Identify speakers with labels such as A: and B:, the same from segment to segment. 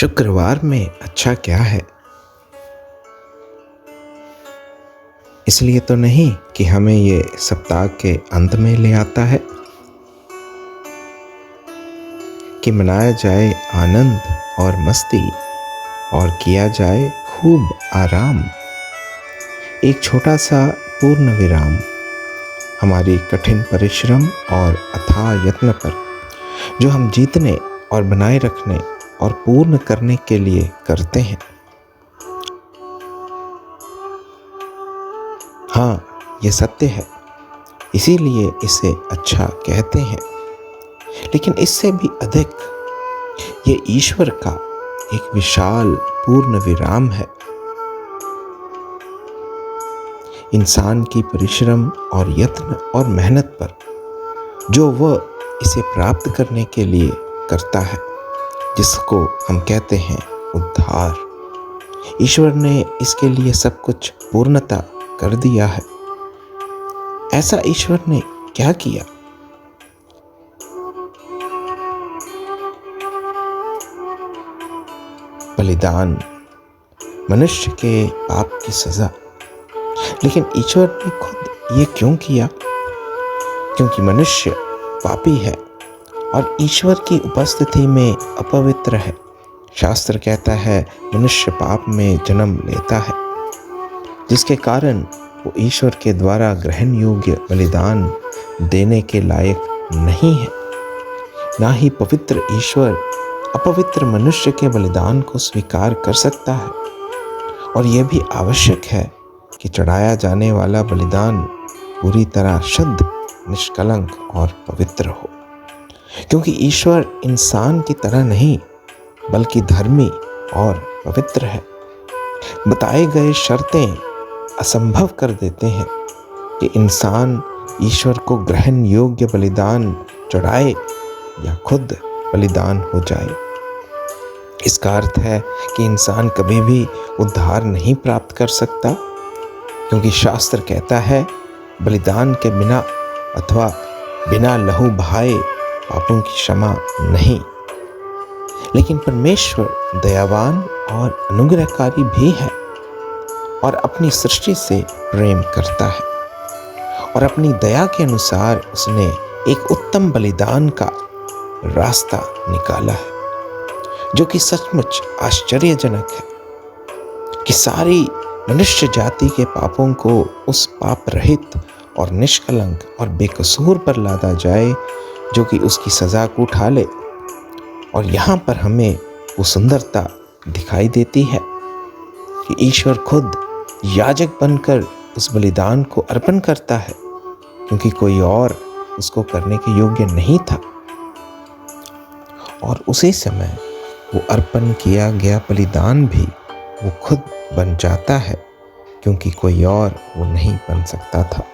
A: शुक्रवार में अच्छा क्या है? इसलिए तो नहीं कि हमें ये सप्ताह के अंत में ले आता है कि मनाया जाए आनंद और मस्ती और किया जाए खूब आराम। एक छोटा सा पूर्ण विराम हमारी कठिन परिश्रम और अथाह यत्न पर, जो हम जीतने और बनाए रखने और पूर्ण करने के लिए करते हैं। हाँ, ये सत्य है, इसीलिए इसे अच्छा कहते हैं। लेकिन इससे भी अधिक ये ईश्वर का एक विशाल पूर्ण विराम है। इंसान की परिश्रम और यत्न और मेहनत पर, जो वह इसे प्राप्त करने के लिए करता है, जिसको हम कहते हैं उद्धार। ईश्वर ने इसके लिए सब कुछ पूर्णता कर दिया है। ऐसा ईश्वर ने क्या किया? बलिदान, मनुष्य के पाप की सजा। लेकिन ईश्वर ने खुद ये क्यों किया? क्योंकि मनुष्य पापी है और ईश्वर की उपस्थिति में अपवित्र है। शास्त्र कहता है मनुष्य पाप में जन्म लेता है, जिसके कारण वो ईश्वर के द्वारा ग्रहण योग्य बलिदान देने के लायक नहीं है। ना ही पवित्र ईश्वर अपवित्र मनुष्य के बलिदान को स्वीकार कर सकता है। और यह भी आवश्यक है कि चढ़ाया जाने वाला बलिदान पूरी तरह शुद्ध, निष्कलंक और पवित्र हो, क्योंकि ईश्वर इंसान की तरह नहीं बल्कि धर्मी और पवित्र है। बताए गए शर्तें असंभव कर देते हैं कि इंसान ईश्वर को ग्रहण योग्य बलिदान चढ़ाए या खुद बलिदान हो जाए। इसका अर्थ है कि इंसान कभी भी उद्धार नहीं प्राप्त कर सकता, क्योंकि शास्त्र कहता है बलिदान के बिना अथवा बिना लहू बहाए पापों की क्षमा नहीं। लेकिन परमेश्वर दयावान और अनुग्रहकारी भी है और अपनी सृष्टि से प्रेम करता है, और अपनी दया के अनुसार उसने एक उत्तम बलिदान का रास्ता निकाला है, जो कि सचमुच आश्चर्यजनक है कि सारी मनुष्य जाति के पापों को उस पाप रहित और निष्कलंक और बेकसूर पर लादा जाए, जो कि उसकी सजा को उठा ले। और यहाँ पर हमें वो सुंदरता दिखाई देती है कि ईश्वर खुद याजक बनकर उस बलिदान को अर्पण करता है, क्योंकि कोई और उसको करने के योग्य नहीं था। और उसी समय वो अर्पण किया गया बलिदान भी वो खुद बन जाता है, क्योंकि कोई और वो नहीं बन सकता था।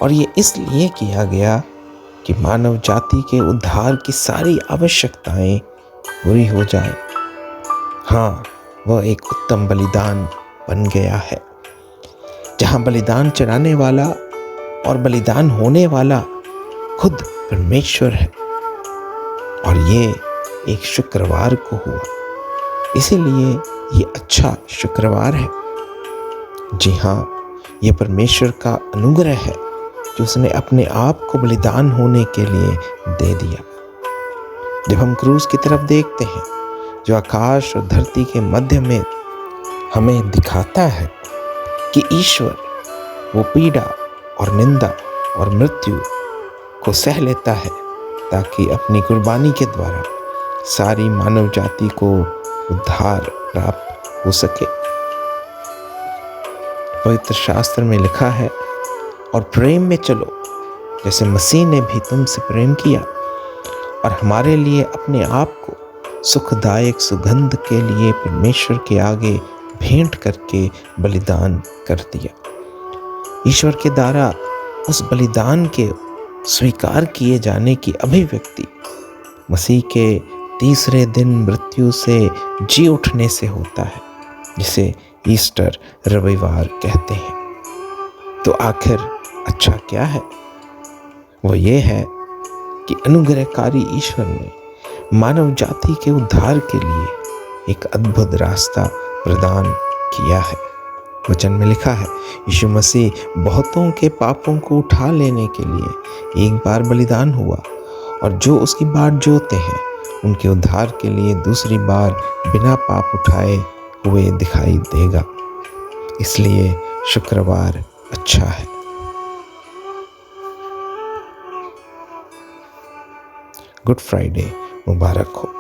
A: और ये इसलिए किया गया कि मानव जाति के उद्धार की सारी आवश्यकताएं पूरी हो जाए। हाँ, वह एक उत्तम बलिदान बन गया है, जहां बलिदान चढ़ाने वाला और बलिदान होने वाला खुद परमेश्वर है। और ये एक शुक्रवार को हुआ, इसीलिए ये अच्छा शुक्रवार है। जी हाँ, ये परमेश्वर का अनुग्रह है जो उसने अपने आप को बलिदान होने के लिए दे दिया। जब हम क्रूस की तरफ देखते हैं, जो आकाश और धरती के मध्य में हमें दिखाता है कि ईश्वर वो पीड़ा और निंदा और मृत्यु को सह लेता है, ताकि अपनी कुर्बानी के द्वारा सारी मानव जाति को उद्धार प्राप्त हो सके। पवित्र शास्त्र में लिखा है, और प्रेम में चलो जैसे मसीह ने भी तुमसे प्रेम किया और हमारे लिए अपने आप को सुखदायक सुगंध के लिए परमेश्वर के आगे भेंट करके बलिदान कर दिया। ईश्वर के द्वारा उस बलिदान के स्वीकार किए जाने की अभिव्यक्ति मसीह के तीसरे दिन मृत्यु से जी उठने से होता है, जिसे ईस्टर रविवार कहते हैं। तो आखिर अच्छा क्या है? वो ये है कि अनुग्रहकारी ईश्वर ने मानव जाति के उद्धार के लिए एक अद्भुत रास्ता प्रदान किया है। वचन में लिखा है, यीशु मसीह बहुतों के पापों को उठा लेने के लिए एक बार बलिदान हुआ और जो उसकी बाट जोते हैं उनके उद्धार के लिए दूसरी बार बिना पाप उठाए हुए दिखाई देगा। इसलिए शुक्रवार अच्छा है। गुड फ्राइडे मुबारक हो।